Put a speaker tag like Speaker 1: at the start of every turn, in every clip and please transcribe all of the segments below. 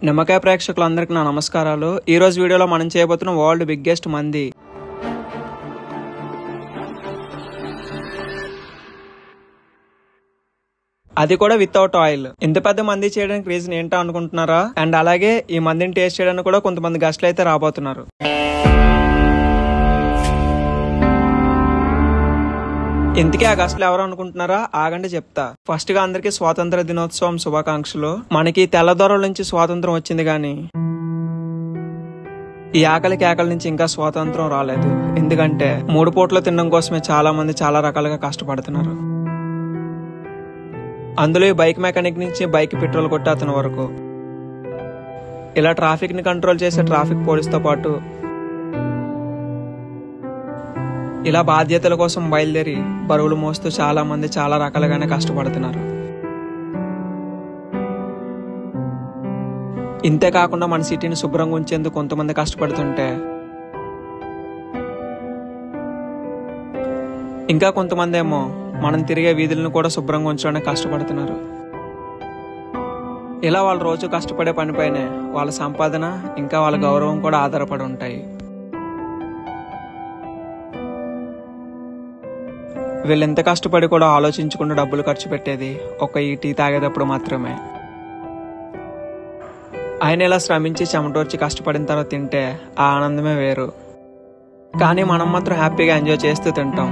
Speaker 1: నిమ్మకాయ ప్రేక్షకులందరికీ నా నమస్కారాలు. ఈ రోజు వీడియోలో మనం చేయబోతున్న వరల్డ్ బిగ్గెస్ట్ మంది. అది కూడా వితౌట్ ఆయిల్. ఇంత పెద్ద మంది చేయడానికి రీజన్ ఏంటో అనుకుంటున్నారా? అండ్ అలాగే ఈ మందిని టేస్ట్ చేయడానికి కూడా కొంతమంది గెస్ట్లు అయితే రాబోతున్నారు. ఇంతకీ ఆ గెస్ట్లు ఎవరు అనుకుంటున్నారా? ఆగండి చెప్తా. ఫస్ట్ గా అందరికి స్వాతంత్ర దినోత్సవం శుభాకాంక్షలు. మనకి తెల్లదొరల నుంచి స్వాతంత్రం వచ్చింది గాని ఈ ఆకలి కేకల నుంచి ఇంకా స్వాతంత్రం రాలేదు. ఎందుకంటే 3 పూట్ల తినడం కోసమే చాలా మంది చాలా రకాలుగా కష్టపడుతున్నారు. అందులో ఈ బైక్ మెకానిక్ నుంచి బైక్ పెట్రోల్ కొట్టే అతని వరకు, ఇలా ట్రాఫిక్ ని కంట్రోల్ చేసే ట్రాఫిక్ పోలీస్ తో పాటు ఇలా బాధ్యతల కోసం బయలుదేరి బరువులు మోస్తూ చాలా మంది చాలా రకాలుగానే కష్టపడుతున్నారు. ఇంతే కాకుండా మన సిటీని శుభ్రంగా ఉంచేందుకు కొంతమంది కష్టపడుతుంటే ఇంకా కొంతమంది ఏమో మనం తిరిగే వీధులను కూడా శుభ్రంగా ఉంచడానికి కష్టపడుతున్నారు. ఇలా వాళ్ళు రోజు కష్టపడే పనిపైనే వాళ్ళ సంపాదన ఇంకా వాళ్ళ గౌరవం కూడా ఆధారపడి ఉంటాయి. వీళ్ళు ఎంత కష్టపడి కూడా ఆలోచించకుండా డబ్బులు ఖర్చు పెట్టేది ఒక ఈ టీ తాగేటప్పుడు మాత్రమే. ఆయన ఇలా శ్రమించి చెమటోర్చి కష్టపడిన తర్వాత తింటే ఆ ఆనందమే వేరు. కానీ మనం మాత్రం హ్యాపీగా ఎంజాయ్ చేస్తూ తింటాం.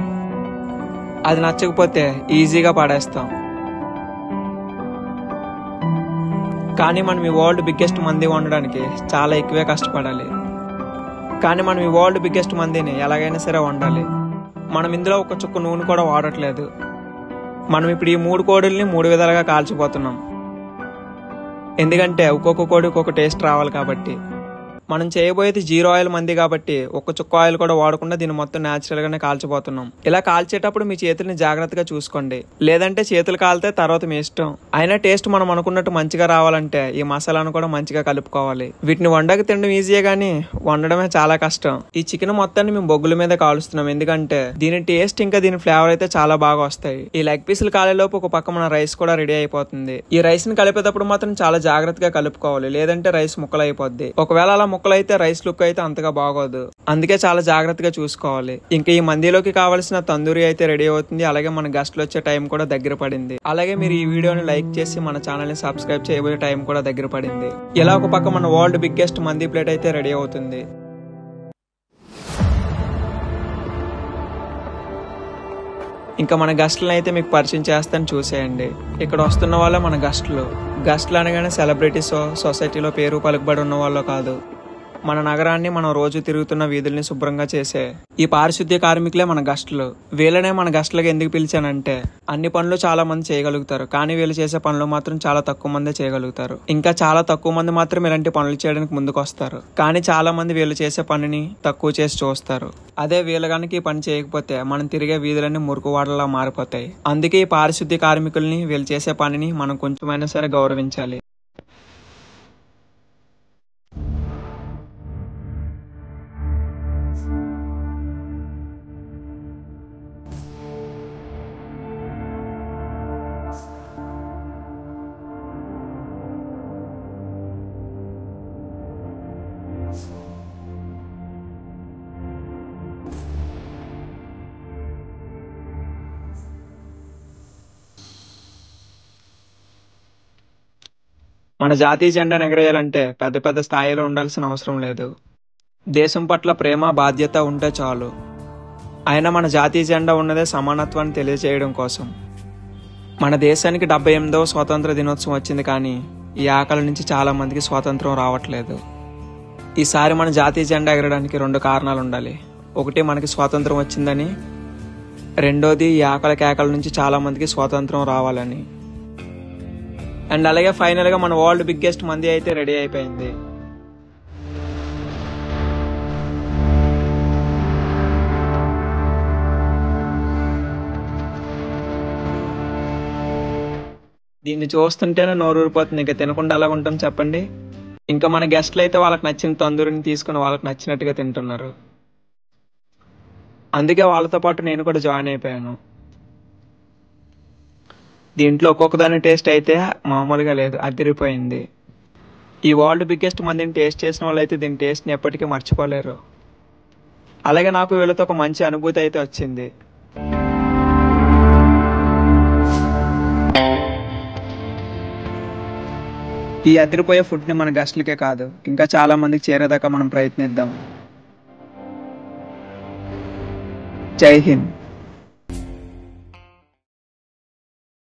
Speaker 1: అది నచ్చకపోతే ఈజీగా పడేస్తాం. కానీ మనం ఈ వరల్డ్ బిగ్గెస్ట్ మంది వండడానికి చాలా ఎక్కువే కష్టపడాలి. కానీ మనం ఈ వరల్డ్ బిగ్గెస్ట్ మందిని ఎలాగైనా సరే వండాలి. మనం ఇందులో ఒక చుక్క నూనె కూడా వాడట్లేదు. మనం ఇప్పుడు ఈ 3 కోడుల్ని 3 విధాలుగా కాల్చిపోతున్నాం. ఎందుకంటే ఒక్కొక్క కోడి ఒక్కొక్క టేస్ట్ రావాలి కాబట్టి. మనం చేయబోయేది 0 ఆయిల్ మంది కాబట్టి ఒక్క చుక్క ఆయిల్ కూడా వాడకుండా దీన్ని మొత్తం న్యాచురల్ గానే కాల్చిపోతున్నాం. ఇలా కాల్చేటప్పుడు మీ చేతుల్ని జాగ్రత్తగా చూసుకోండి, లేదంటే చేతులు కాలితే తర్వాత మీ ఇష్టం. అయినా టేస్ట్ మనం అనుకున్నట్టు మంచిగా రావాలంటే ఈ మసాలాను కూడా మంచిగా కలుపుకోవాలి. వీటిని వండక తినడం ఈజీయే గానీ వండడమే చాలా కష్టం. ఈ చికెన్ మొత్తాన్ని మేము బొగ్గుల మీద కాలుస్తున్నాం, ఎందుకంటే దీని టేస్ట్ ఇంకా దీని ఫ్లేవర్ అయితే చాలా బాగా వస్తాయి. ఈ లెగ్ పీసులు కాలేలోపు ఒక పక్క మన రైస్ కూడా రెడీ అయిపోతుంది. ఈ రైస్ ని కలిపేటప్పుడు మాత్రం చాలా జాగ్రత్తగా కలుపుకోవాలి, లేదంటే రైస్ ముక్కలు అయిపోద్ది. ఒకవేళ అలా ముక్కలు అయితే రైస్ లుక్ అయితే అంతగా బాగోదు. అందుకే చాలా జాగ్రత్తగా చూసుకోవాలి. ఇంకా ఈ మందిలోకి కావాల్సిన తందూరి అయితే రెడీ అవుతుంది. అలాగే మన గెస్ట్లు వచ్చే టైం కూడా దగ్గర పడింది. అలాగే మీరు ఈ వీడియోని లైక్ చేసి మన ఛానల్ ని సబ్స్క్రైబ్ చేయబోయే టైం కూడా దగ్గర పడింది. ఇలా ఒక పక్క మన వరల్డ్ బిగ్గెస్ట్ మంది ప్లేట్ అయితే రెడీ అవుతుంది. ఇంకా మన గెస్ట్లను అయితే మీకు పరిచయం చేస్తాను, చూసేయండి. ఇక్కడ వస్తున్న వాళ్ళే మన గెస్ట్లు. గెస్ట్లు అనగానే సెలబ్రిటీస్, సొసైటీలో పేరు పలుకుబడి ఉన్న వాళ్ళు కాదు. మన నగరాన్ని మనం రోజు తిరుగుతున్న వీధుల్ని శుభ్రంగా చేసే ఈ పారిశుద్ధ్య కార్మికులే మన గెస్ట్లు. వీళ్ళనే మన గెస్ట్లుగా ఎందుకు పిలిచానంటే అన్ని పనులు చాలా మంది చేయగలుగుతారు, కానీ వీళ్ళు చేసే పనులు మాత్రం చాలా తక్కువ మంది చేయగలుగుతారు. ఇంకా చాలా తక్కువ మంది మాత్రం ఇలాంటి పనులు చేయడానికి ముందుకు వస్తారు. కానీ చాలా మంది వీళ్ళు చేసే పనిని తక్కువ చేసి చూస్తారు. అదే వీళ్ళు కనుక ఈ పని చేయకపోతే మనం తిరిగే వీధులన్నీ మురుకువాడలా మారిపోతాయి. అందుకే ఈ పారిశుద్ధ్య కార్మికుల్ని, వీళ్ళు చేసే పనిని మనం కొంచెమైనా సరే గౌరవించాలి. మన జాతీయ జెండా ఎగరేయాలంటే పెద్ద పెద్ద స్థాయిలో ఉండాల్సిన అవసరం లేదు. దేశం పట్ల ప్రేమ, బాధ్యత ఉంటే చాలు. అయినా మన జాతీయ జెండా ఉన్నదే సమానత్వాన్ని తెలియజేయడం కోసం. మన దేశానికి 78వ స్వాతంత్ర దినోత్సవం వచ్చింది, కానీ ఈ ఆకలి నుంచి చాలా మందికి స్వాతంత్రం రావట్లేదు. ఈసారి మన జాతీయ జెండా ఎగరడానికి 2 కారణాలు ఉండాలి. ఒకటి, మనకి స్వాతంత్రం వచ్చిందని. రెండోది, ఈ ఆకలి కేకల నుంచి చాలా మందికి స్వాతంత్రం రావాలని. అండ్ అలాగే ఫైనల్ గా మన వరల్డ్ బిగ్గెస్ట్ మంది అయితే రెడీ అయిపోయింది. దీన్ని చూస్తుంటేనే నోరు ఊరిపోతుంది. ఇంకా తినకుండా ఎలా ఉంటాం చెప్పండి. ఇంకా మన గెస్ట్లు అయితే వాళ్ళకి నచ్చిన తందూరిని తీసుకుని వాళ్ళకి నచ్చినట్టుగా తింటున్నారు. అందుకే వాళ్ళతో పాటు నేను కూడా జాయిన్ అయిపోయాను. దీంట్లో ఒక్కొక్క దాని టేస్ట్ అయితే మామూలుగా లేదు, అదిరిపోయింది. ఈ వరల్డ్ బిగ్గెస్ట్ మందిని టేస్ట్ చేసిన వాళ్ళు అయితే దీని టేస్ట్ని ఎప్పటికీ మర్చిపోలేరు. అలాగే నాకు వీళ్ళతో ఒక మంచి అనుభూతి అయితే వచ్చింది. ఈ అదిరిపోయే ఫుడ్ని మన గెస్ట్లకే కాదు ఇంకా చాలా మందికి చేరేదాకా మనం ప్రయత్నిద్దాం. జై హింద్.